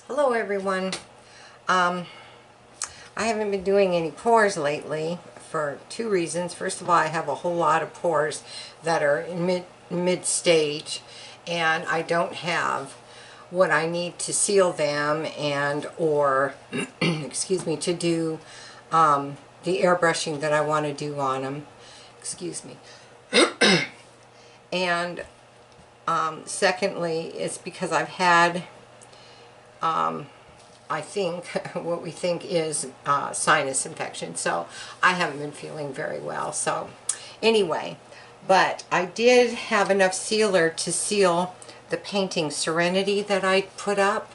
Hello everyone. I haven't been doing any pours lately for two reasons. First of all, I have a whole lot of pours that are in mid stage, and I don't have what I need to seal them and or excuse me, to do the airbrushing that I want to do on them. Excuse me. And secondly, it's because I've had I think what we think is sinus infection. So I haven't been feeling very well. So anyway, but I did have enough sealer to seal the painting Serenity that I put up,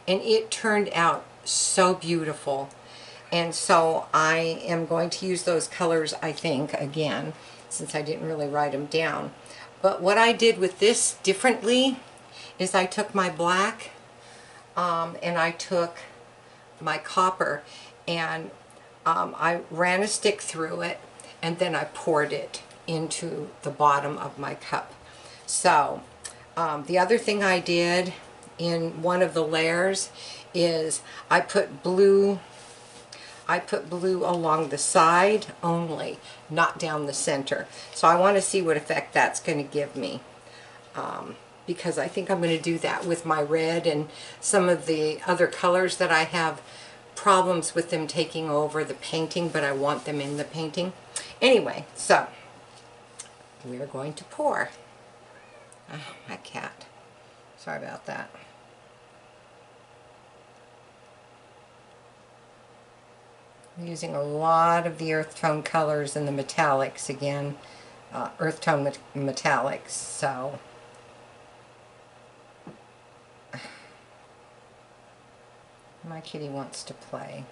and it turned out so beautiful. And so I am going to use those colors, I think, again, since I didn't really write them down. But what I did with this differently is I took my black and I took my copper and I ran a stick through it, and then I poured it into the bottom of my cup. So the other thing I did in one of the layers is I put blue along the side only, not down the center. So I want to see what effect that's going to give me. Because I think I'm going to do that with my red and some of the other colors that I have problems with them taking over the painting, but I want them in the painting. Anyway, so we're going to pour. Oh, my cat. Sorry about that. I'm using a lot of the earth tone colors and the metallics again. Earth tone metallics, so my kitty wants to play.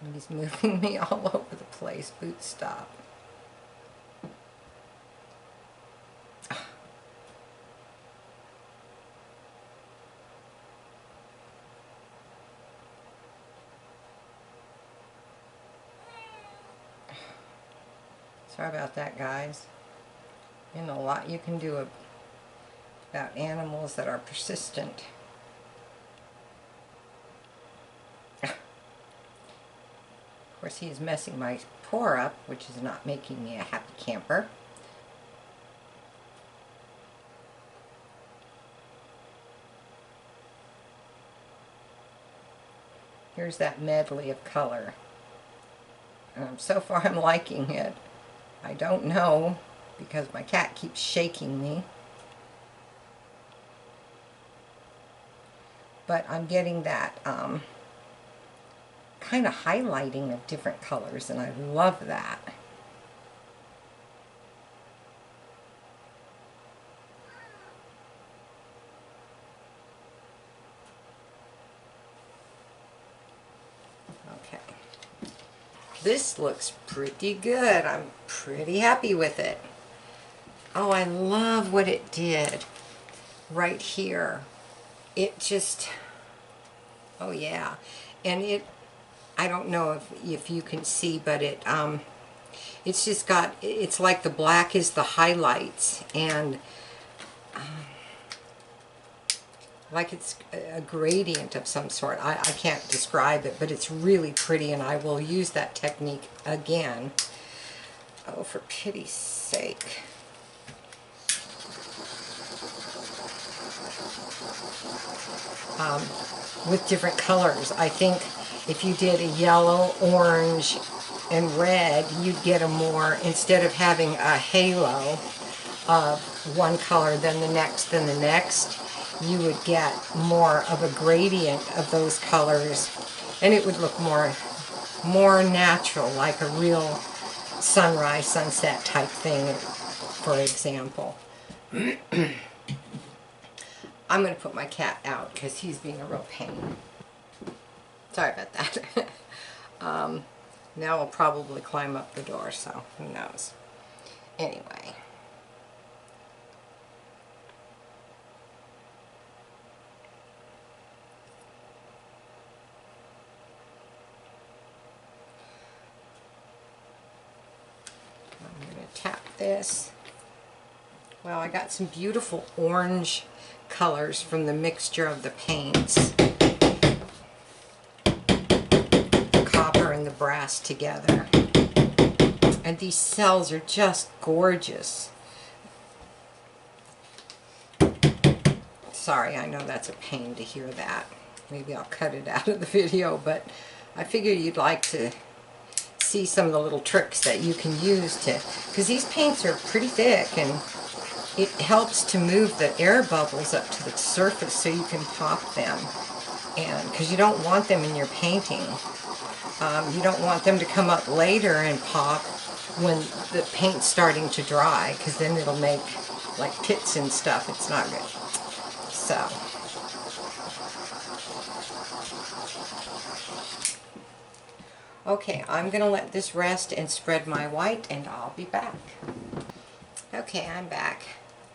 And he's moving me all over the place. Boot, stop. Sorry about that, guys. And a lot you can do about animals that are persistent. Of course, he is messing my pour up, which is not making me a happy camper. Here's that medley of color. So far I'm liking it. I don't know, because my cat keeps shaking me. But I'm getting that kind of highlighting of different colors, and I love that. Okay. This looks pretty good. I'm pretty happy with it. Oh, I love what it did right here. It just, oh yeah. And it, I don't know if you can see, but it's just got, it's like the black is the highlights, and like it's a gradient of some sort. I can't describe it, but it's really pretty, and I will use that technique again. Oh, for pity's sake. With different colors. I think if you did a yellow, orange, and red, you'd get a more, instead of having a halo of one color, then the next, then the next, you would get more of a gradient of those colors, and it would look more natural, like a real sunrise, sunset type thing, for example. I'm going to put my cat out because he's being a real pain. Sorry about that. Now I'll probably climb up the door, so who knows. Anyway. I'm going to tap this. Well, I got some beautiful orange colors from the mixture of the paints. The copper and the brass together. And these cells are just gorgeous. Sorry, I know that's a pain to hear that. Maybe I'll cut it out of the video, but I figured you'd like to see some of the little tricks that you can use to, because these paints are pretty thick and it helps to move the air bubbles up to the surface so you can pop them. And because you don't want them in your painting. You don't want them to come up later and pop when the paint's starting to dry, because then it'll make like pits and stuff. It's not good. So, okay, I'm going to let this rest and spread my white, and I'll be back. Okay, I'm back.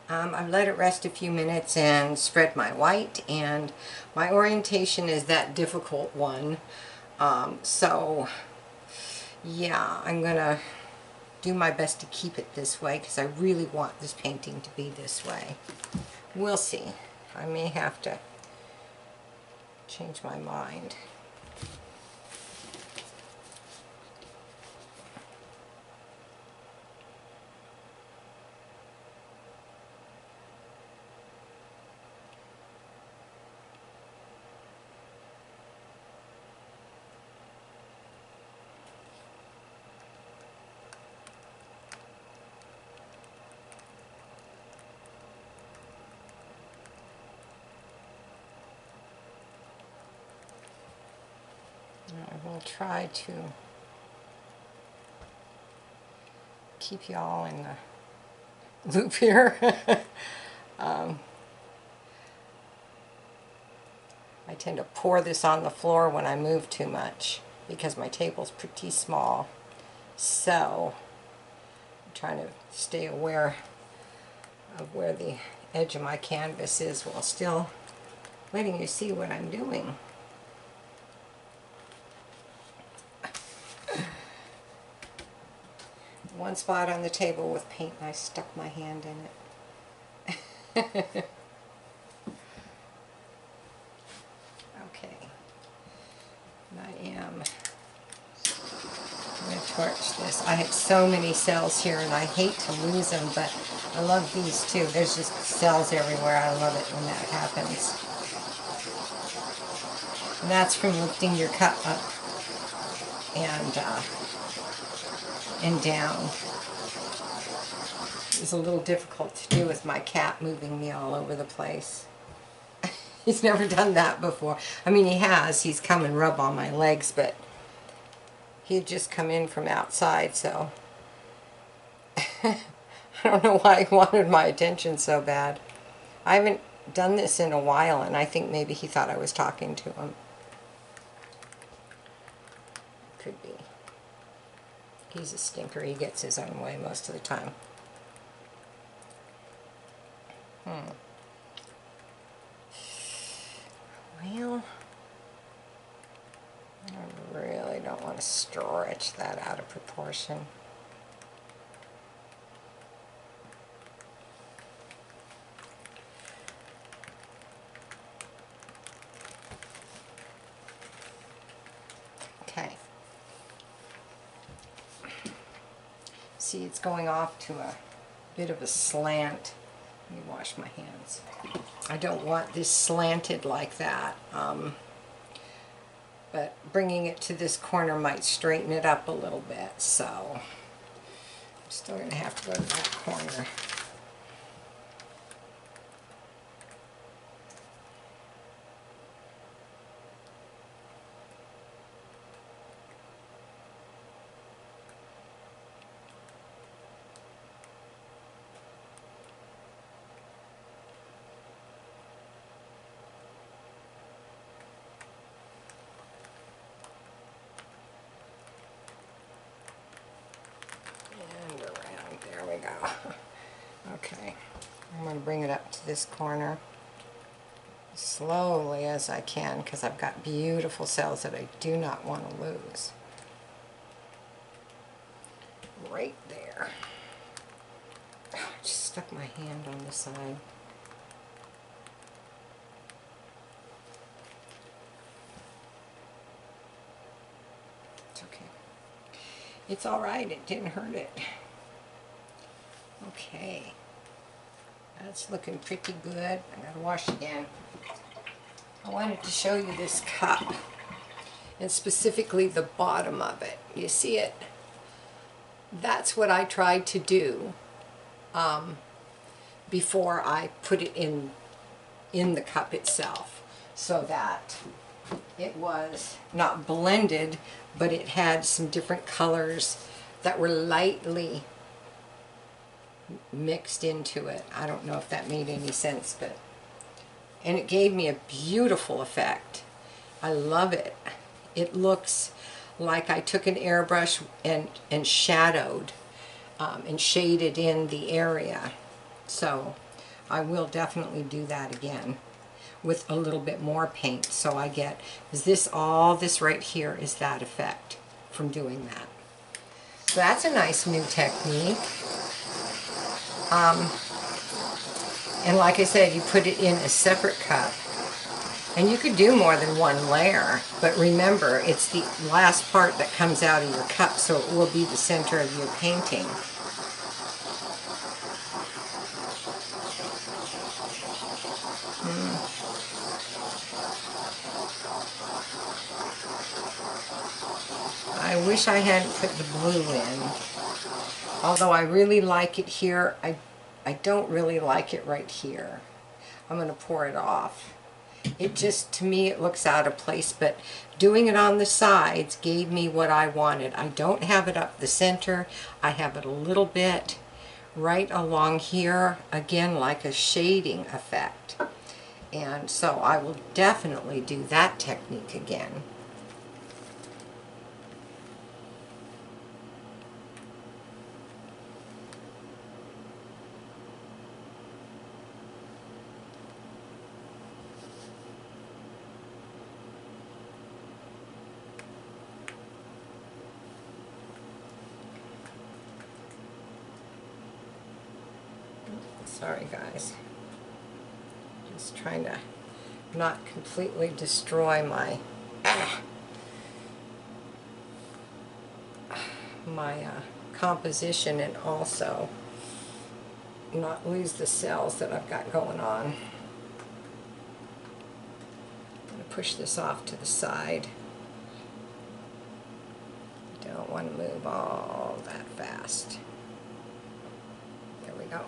I've let it rest a few minutes and spread my white, and my orientation is that difficult one. So, yeah, I'm going to do my best to keep it this way because I really want this painting to be this way. We'll see. I may have to change my mind. I will try to keep you all in the loop here. I tend to pour this on the floor when I move too much because my table's pretty small. So I'm trying to stay aware of where the edge of my canvas is while still letting you see what I'm doing. One spot on the table with paint and I stuck my hand in it. Okay. I am going to torch this. I have so many cells here and I hate to lose them, but I love these too. There's just cells everywhere. I love it when that happens. And that's from lifting your cup up and down. It's a little difficult to do with my cat moving me all over the place. He's never done that before. I mean, he has. He's come and rubbed on my legs, but he'd just come in from outside, so I don't know why he wanted my attention so bad. I haven't done this in a while, and I think maybe he thought I was talking to him. Could be. He's a stinker. He gets his own way most of the time. Well, I really don't want to stretch that out of proportion. Okay. See, it's going off to a bit of a slant. Let me wash my hands. I don't want this slanted like that, but bringing it to this corner might straighten it up a little bit, so I'm still going to have to go to that corner. Okay, I'm going to bring it up to this corner slowly as I can because I've got beautiful cells that I do not want to lose. right there. Oh, I just stuck my hand on the side. It's okay. It's all right. It didn't hurt it. Okay. That's looking pretty good. I gotta wash again. I wanted to show you this cup, and specifically the bottom of it. You see it? That's what I tried to do before I put it in the cup itself, so that it was not blended, but it had some different colors that were lightly mixed into it. I don't know if that made any sense, but and it gave me a beautiful effect. I love it. It looks like I took an airbrush and shadowed and shaded in the area. So I will definitely do that again with a little bit more paint, so I get, is this all this right here is that effect from doing that. So that's a nice new technique. And like I said, you put it in a separate cup. And you could do more than one layer, but remember, it's the last part that comes out of your cup, so it will be the center of your painting. I wish I hadn't put the blue in. Although I really like it here, I don't really like it right here. I'm going to pour it off. It just, to me, it looks out of place, but doing it on the sides gave me what I wanted. I don't have it up the center. I have it a little bit right along here, again, like a shading effect. And so I will definitely do that technique again. Sorry guys, just trying to not completely destroy my composition, and also not lose the cells that I've got going on. I'm going to push this off to the side. Don't want to move all that fast. There we go.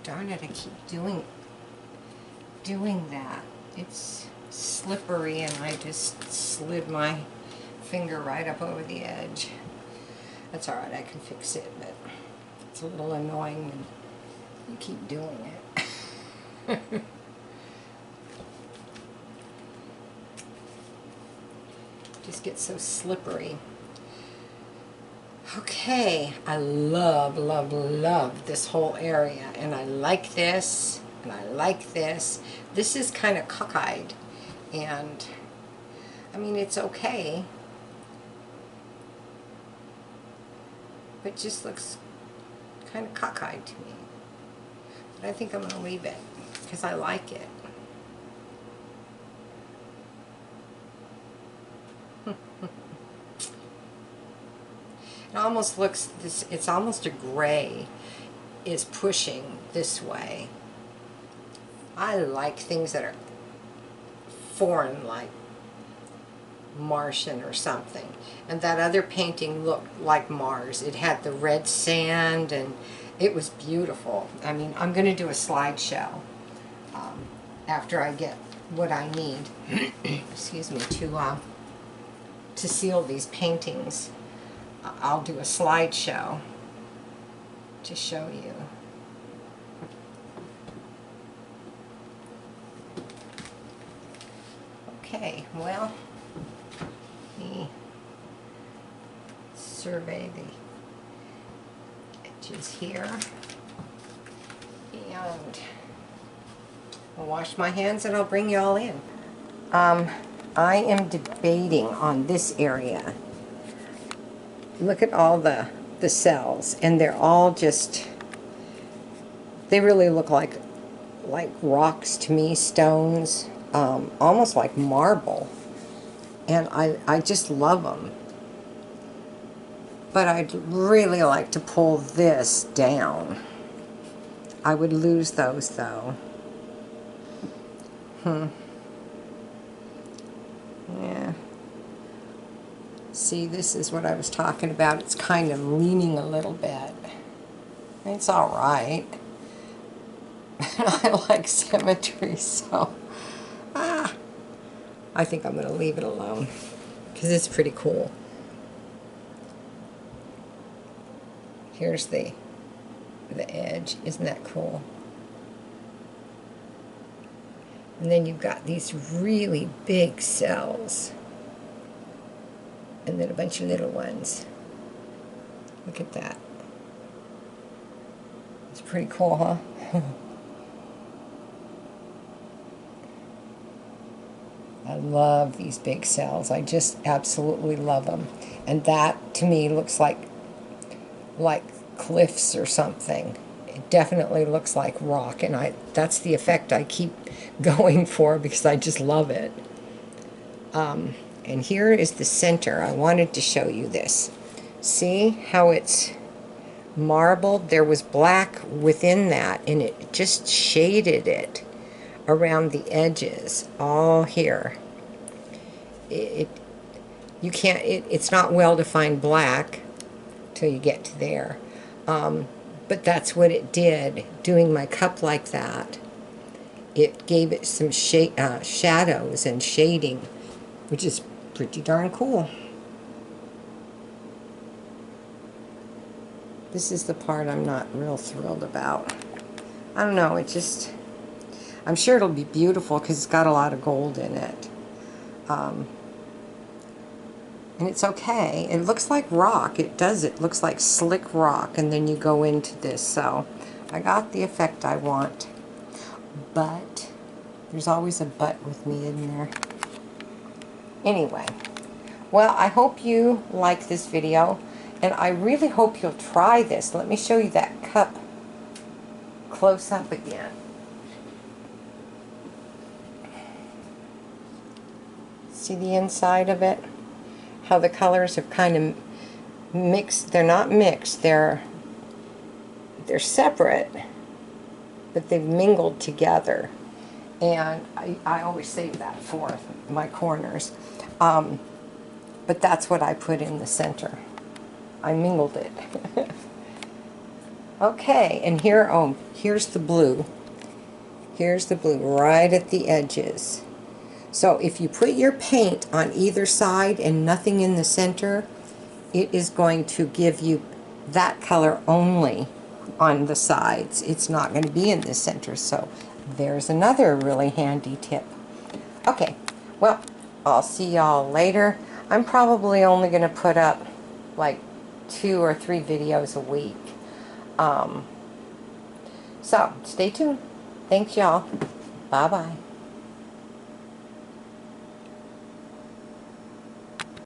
Darn it, I keep doing that. It's slippery and I just slid my finger right up over the edge. That's alright, I can fix it, but it's a little annoying when you keep doing it. Just gets so slippery. Okay, I love, love, love this whole area, and I like this, and I like this. This is kind of cockeyed, and I mean, it's okay, but just looks kind of cockeyed to me. But I think I'm going to leave it because I like it. It almost looks, this, it's almost a gray is pushing this way. I like things that are foreign, like Martian or something. And that other painting looked like Mars. It had the red sand and it was beautiful. I mean, I'm going to do a slideshow after I get what I need excuse me, to seal these paintings. I'll do a slideshow to show you. Okay, well, let me survey the edges here. And I'll wash my hands and I'll bring you all in. I am debating on this area. Look at all the cells, and they're all just, they really look like rocks to me, stones, almost like marble. And I just love them. But I'd really like to pull this down. I would lose those though. Yeah. See, this is what I was talking about. It's kind of leaning a little bit. It's all right. I like symmetry, so I think I'm going to leave it alone because it's pretty cool. Here's the edge. Isn't that cool? And then you've got these really big cells. And then a bunch of little ones. Look at that. It's pretty cool, huh? I love these big cells. I just absolutely love them. And that, to me, looks like cliffs or something. It definitely looks like rock, and that's the effect I keep going for because I just love it. And here is the center. I wanted to show you this. See how it's marbled? There was black within that, and it just shaded it around the edges, all here. You can't. It's not well-defined black till you get to there. But that's what it did. Doing my cup like that, it gave it some shadows and shading, which is pretty darn cool. This is the part I'm not real thrilled about. I don't know, it just, I'm sure it'll be beautiful because it's got a lot of gold in it. And it's okay. It looks like rock. It does. It looks like slick rock, and then you go into this. So I got the effect I want. But there's always a but with me in there. Anyway, well, I hope you like this video, and I really hope you'll try this. Let me show you that cup close up again. See the inside of it? How the colors have kind of mixed. They're not mixed. They're separate, but they've mingled together. And I always save that for my corners. But that's what I put in the center. I mingled it. Okay, and here, oh, here's the blue. Here's the blue right at the edges. So if you put your paint on either side and nothing in the center, it is going to give you that color only on the sides. It's not going to be in the center. So there's another really handy tip. Okay, well, I'll see y'all later. I'm probably only going to put up like 2 or 3 videos a week. So stay tuned. Thanks, y'all. Bye-bye.